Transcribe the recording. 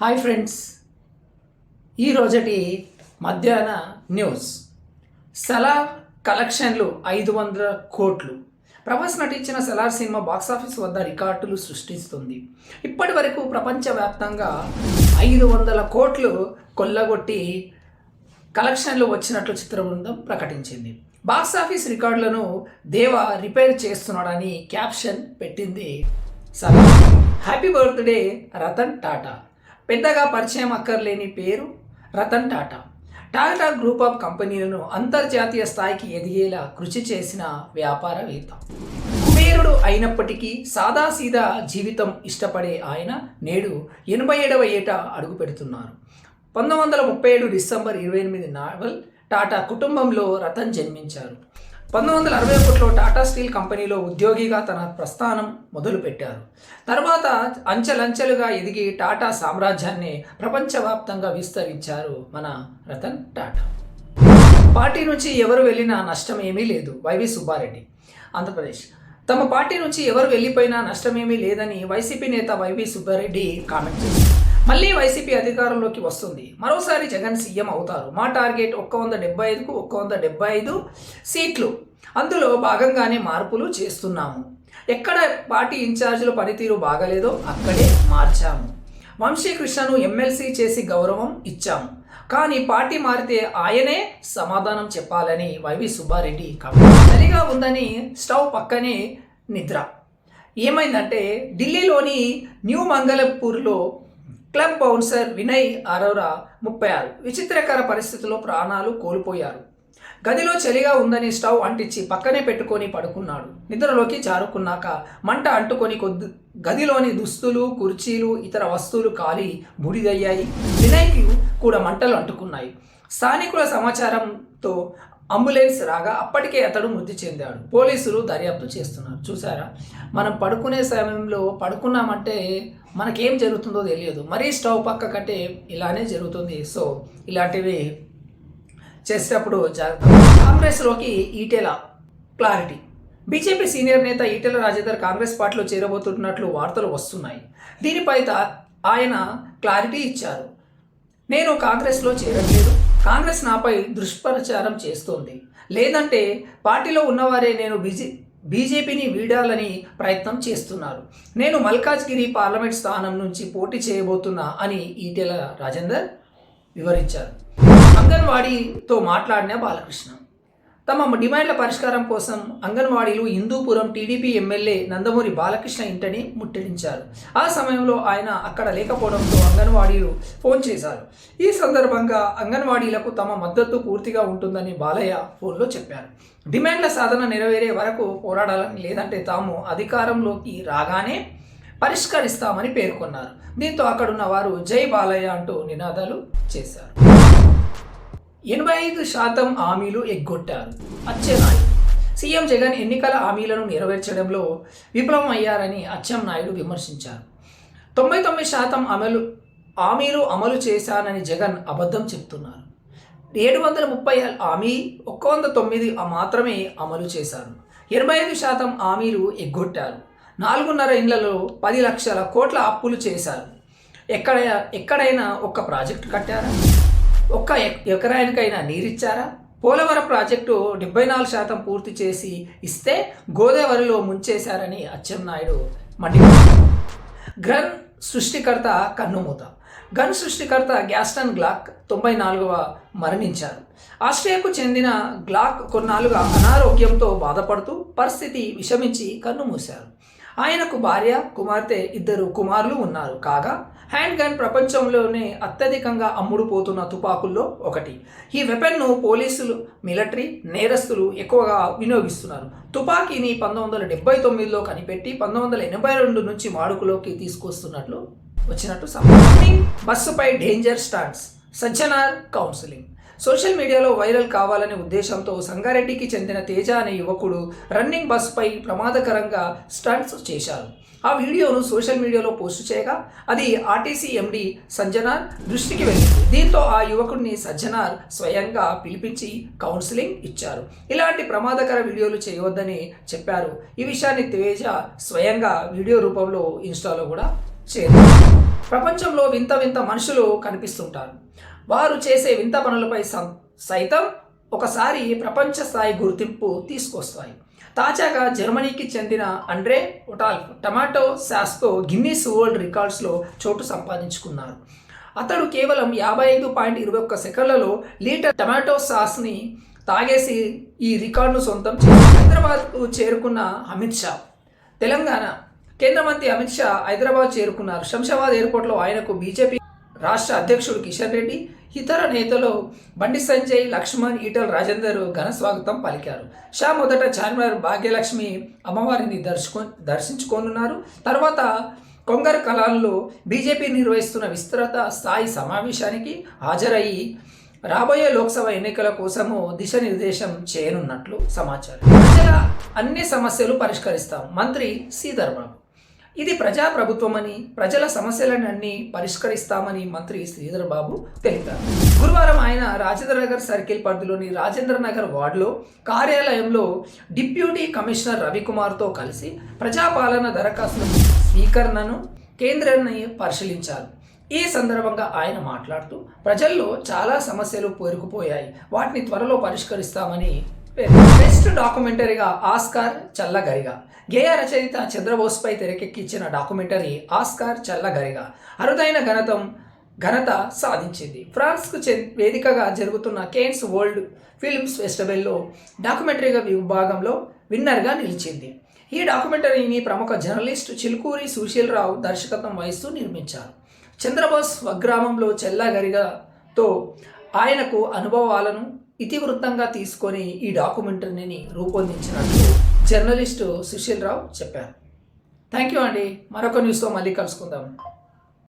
Hi friends, ఈరోజటి మధ్యాహ్న news. Salaar కలెక్షన్లు 500 కోట్లు. ప్రభాస్ నటించిన సలార్ సినిమా బాక్సాఫీస్ వద్ద రికార్డులు సృష్టిస్తుంది. ఇప్పటి వరకు ప్రపంచవ్యాప్తంగా 500 కోట్లు కొల్లగొట్టి కలెక్షన్లు వచ్చినట్లు చిత్ర బృందం ప్రకటించింది. బాక్సాఫీస్ రికార్డులను దేవా రిపేర్ చేస్తున్నాడని క్యాప్షన్ పెట్టింది సలార్. Happy birthday Ratan Tata. పెద్దగా పరిచయం అక్కర్లేని పేరు రతన్ టాటా. టాటా గ్రూప్ ఆఫ్ కంపెనీలను అంతర్జాతీయ స్థాయికి ఎదిగేలా కృషి చేసిన వ్యాపారవేత్త. కుబేరుడు అయినప్పటికీ సాదాసీదా జీవితం ఇష్టపడే ఆయన నేడు 87వ ఏట అడుగు పెడుతున్నారు. 1937 డిసెంబర్ 28 నాడు టాటా కుటుంబంలో రతన్ జన్మించారు. 1961లో టాటా స్టీల్ కంపెనీలో ఉద్యోగిగా తన ప్రస్థానం మొదలుపెట్టారు. తర్వాత అంచెలంచెలుగా ఎదిగి టాటా సామ్రాజ్యాన్ని ప్రపంచవ్యాప్తంగా విస్తరించారు మన రతన్ టాటా. పార్టీ నుంచి ఎవరు వెళ్ళినా నష్టం ఏమీ లేదు. వైవి సుబ్బారెడ్డి, ఆంధ్రప్రదేశ్. తమ పార్టీ నుంచి ఎవరు వెళ్ళిపోయినా నష్టమేమీ లేదని వైసీపీ నేత వైవి సుబ్బారెడ్డి కామెంట్ చేశారు. మళ్ళీ వైసీపీ అధికారంలోకి వస్తుంది. మరోసారి జగన్ సీఎం అవుతారు. మా టార్గెట్ 175కు 175 సీట్లు. అందులో భాగంగానే మార్పులు చేస్తున్నాము. ఎక్కడ పార్టీ ఇన్ఛార్జీల పనితీరు బాగలేదో అక్కడే మార్చాము. వంశీకృష్ణను ఎమ్మెల్సీ చేసి గౌరవం ఇచ్చాము. కానీ పార్టీ మారితే ఆయనే సమాధానం చెప్పాలని వైవి సుబ్బారెడ్డి కామెంట్. చలిగా ఉందని స్టవ్ పక్కనే నిద్ర. ఏమైందంటే ఢిల్లీలోని న్యూ మంగళపూర్లో క్లబ్ బౌన్సర్ వినయ్ అరోరా 36 విచిత్రకర పరిస్థితుల్లో ప్రాణాలు కోల్పోయారు. గదిలో చలిగా ఉందని స్టవ్ అంటించి పక్కనే పెట్టుకొని పడుకున్నాడు. నిద్రలోకి జారుకున్నాక మంట అంటుకొని గదిలోని దుస్తులు, కుర్చీలు, ఇతర వస్తువులు కాలి బూడిదయ్యాయి. వినయ్కి కూడా మంటలు అంటుకున్నాయి. స్థానికుల సమాచారంతో అంబులెన్స్ రాగా అప్పటికే అతడు మృతి చెందాడు. పోలీసులు దర్యాప్తు చేస్తున్నారు. చూసారా, మనం పడుకునే సమయంలో పడుకున్నామంటే మనకేం జరుగుతుందో తెలియదు. మరీ స్టవ్ పక్క కంటే ఇలానే జరుగుతుంది. సో ఇలాంటివి చేసేటప్పుడు జాగ్రత్త. కాంగ్రెస్లోకి ఈటెల క్లారిటీ. బీజేపీ సీనియర్ నేత ఈటెల రాజేందర్ కాంగ్రెస్ పార్టీలో చేరబోతున్నట్లు వార్తలు వస్తున్నాయి. దీనిపై ఆయన క్లారిటీ ఇచ్చారు. నేను కాంగ్రెస్లో చేరట్లేదు. కాంగ్రెస్ నాపై దుష్ప్రచారం చేస్తోంది. లేదంటే పార్టీలో ఉన్నవారే నేను బీజేపీని వీడాలని ప్రయత్నం చేస్తున్నారు. నేను మల్కాజ్గిరి పార్లమెంట్ స్థానం నుంచి పోటీ చేయబోతున్నా అని ఈటెల రాజేందర్ వివరించారు. అంగన్వాడీతో మాట్లాడిన బాలకృష్ణ. తమ డిమాండ్ల పరిష్కారం కోసం అంగన్వాడీలు హిందూపురం టీడీపీ ఎమ్మెల్యే నందమూరి బాలకృష్ణ ఇంటిని ముట్టడించారు. ఆ సమయంలో ఆయన అక్కడ లేకపోవడంతో అంగన్వాడీలు ఫోన్ చేశారు. ఈ సందర్భంగా అంగన్వాడీలకు తమ మద్దతు పూర్తిగా ఉంటుందని బాలయ్య ఫోన్లో చెప్పారు. డిమాండ్ల సాధన నెరవేరే వరకు పోరాడాలని, లేదంటే తాము అధికారంలోకి రాగానే పరిష్కరిస్తామని పేర్కొన్నారు. దీంతో అక్కడున్న వారు జై బాలయ్య అంటూ నినాదాలు చేశారు. 85% హామీలు ఎగ్గొట్టారు అచ్చెన్నాయుడు. సీఎం జగన్ ఎన్నికల హామీలను నెరవేర్చడంలో విఫలం అయ్యారని అచ్చెన్నాయుడు విమర్శించారు. 99% హామీలు అమలు చేశానని జగన్ అబద్ధం చెప్తున్నారు. 730 హామీ 109 మాత్రమే అమలు చేశారు. 85% హామీలు ఎగ్గొట్టారు. 4.5 ఏళ్లలో 10 లక్షల కోట్ల అప్పులు చేశారు. ఎక్కడైనా ఒక్క ప్రాజెక్టు కట్టారా? ఒక్క ఎకరానికైనా నీరిచ్చారా? పోలవరం ప్రాజెక్టు 74% పూర్తి చేసి ఇస్తే గోదావరిలో ముంచేశారని అచ్చెన్నాయుడు మండిపడ్డారు. గన్ సృష్టికర్త కన్నుమూత. గన్ సృష్టికర్త గ్యాస్టన్ గ్లాక్ 94వ మరణించారు. ఆస్ట్రియాకు చెందిన గ్లాక్ కొన్నాళ్ళుగా అనారోగ్యంతో బాధపడుతూ పరిస్థితి విషమించి కన్నుమూశారు. ఆయనకు భార్య, కుమార్తె, 2 కుమారులు ఉన్నారు. కాగా హ్యాండ్ గన్ ప్రపంచంలోనే అత్యధికంగా అమ్ముడుపోతున్న తుపాకుల్లో ఒకటి. ఈ వెపన్ను పోలీసులు, మిలిటరీ, నేరస్తులు ఎక్కువగా వినియోగిస్తున్నారు. తుపాకీని 1979లో కనిపెట్టి 1982 నుంచి వాడుకలోకి తీసుకొస్తున్నట్లు వచ్చినట్టు సమాచారం. బస్సుపై danger stunts. Sajjanar counselling. Social మీడియాలో వైరల్ కావాలనే ఉద్దేశంతో సంగారెడ్డికి చెందిన తేజ అనే యువకుడు రన్నింగ్ బస్పై ప్రమాదకరంగా స్టంట్స్ చేశారు. ఆ వీడియోను సోషల్ మీడియాలో పోస్టు చేయగా అది ఆర్టీసీ ఎండీ సజ్జనార్ దృష్టికి వెళ్ళింది. దీంతో ఆ యువకుడిని సజ్జనార్ స్వయంగా పిలిపించి కౌన్సిలింగ్ ఇచ్చారు. ఇలాంటి ప్రమాదకర వీడియోలు చేయవద్దని చెప్పారు. ఈ విషయాన్ని తేజ స్వయంగా వీడియో రూపంలో ఇన్స్టాలో కూడా చేరారు. ప్రపంచంలో వింత వింత మనుషులు కనిపిస్తుంటారు. వారు చేసే వింత పనులపై సైతం ఒకసారి ప్రపంచ స్థాయి గుర్తింపు తీసుకొస్తాయి. తాజాగా జర్మనీకి చెందిన అండ్రే ఒటాల్ఫ్ టమాటో సాస్తో గిన్నీస్ వరల్డ్ రికార్డ్స్లో చోటు సంపాదించుకున్నారు. అతడు కేవలం 55.21 సెకండ్లలో లీటర్ టమాటో సాస్ని తాగేసి ఈ రికార్డును సొంతం చేశారు. హైదరాబాద్కు చేరుకున్న అమిత్ షా. తెలంగాణ కేంద్ర మంత్రి అమిత్ షా హైదరాబాద్ చేరుకున్నారు. శంషాబాద్ ఎయిర్పోర్ట్లో ఆయనకు బీజేపీ రాష్ట్ర అధ్యక్షుడు కిషన్ రెడ్డి, ఇతర నేతలు బండి సంజయ్, లక్ష్మణ్, ఈటల రాజేందర్ ఘన స్వాగతం పలికారు. షా మొదట చార్మినార్ భాగ్యలక్ష్మి అమ్మవారిని దర్శించుకోనున్నారు. తర్వాత కొంగర్ కలాన్లో బీజేపీ నిర్వహిస్తున్న విస్తృత స్థాయి సమావేశానికి హాజరయ్యి రాబోయే లోక్సభ ఎన్నికల కోసము దిశానిర్దేశం చేయనున్నట్లు సమాచారం. ప్రజల అన్ని సమస్యలు పరిష్కరిస్తాం మంత్రి శ్రీధర్ బాబు. ఇది ప్రజాప్రభుత్వమని, ప్రజల సమస్యలన్నీ పరిష్కరిస్తామని మంత్రి శ్రీధర్ బాబు తెలిపారు. గురువారం ఆయన రాజేంద్ర నగర్ సర్కిల్ పరిధిలోని రాజేంద్ర నగర్ వార్డులో కార్యాలయంలో డిప్యూటీ కమిషనర్ రవికుమార్తో కలిసి ప్రజాపాలన దరఖాస్తుల స్వీకరణను కేంద్రాన్ని పరిశీలించారు. ఈ సందర్భంగా ఆయన మాట్లాడుతూ ప్రజల్లో చాలా సమస్యలు పేరుకుపోయాయి, వాటిని త్వరలో పరిష్కరిస్తామని బెస్ట్ డాక్యుమెంటరీగా ఆస్కార్ చల్లగరిగా. గేయ రచయిత చంద్రబోస్పై తెరకెక్కించిన డాక్యుమెంటరీ ఆస్కార్ చల్లగరిగా అరుదైన ఘనత సాధించింది. ఫ్రాన్స్కు వేదికగా జరుగుతున్న కేన్స్ వరల్డ్ ఫిల్మ్స్ ఫెస్టివల్లో డాక్యుమెంటరీగా విభాగంలో విన్నర్గా నిలిచింది. ఈ డాక్యుమెంటరీని ప్రముఖ జర్నలిస్ట్ చిలుకూరి సుశీల్రావు దర్శకత్వం వహిస్తూ నిర్మించారు. చంద్రబోస్ స్వగ్రామంలో చల్లగరిగాతో ఆయనకు అనుభవాలను ఇతివృత్తంగా తీసుకొని ఈ డాక్యుమెంటరీని రూపొందించినట్లు జర్నలిస్టు సుశీల్ రావు చెప్పారు. థ్యాంక్ యూ అండి. మరొక న్యూస్తో మళ్ళీ కలుసుకుందాం.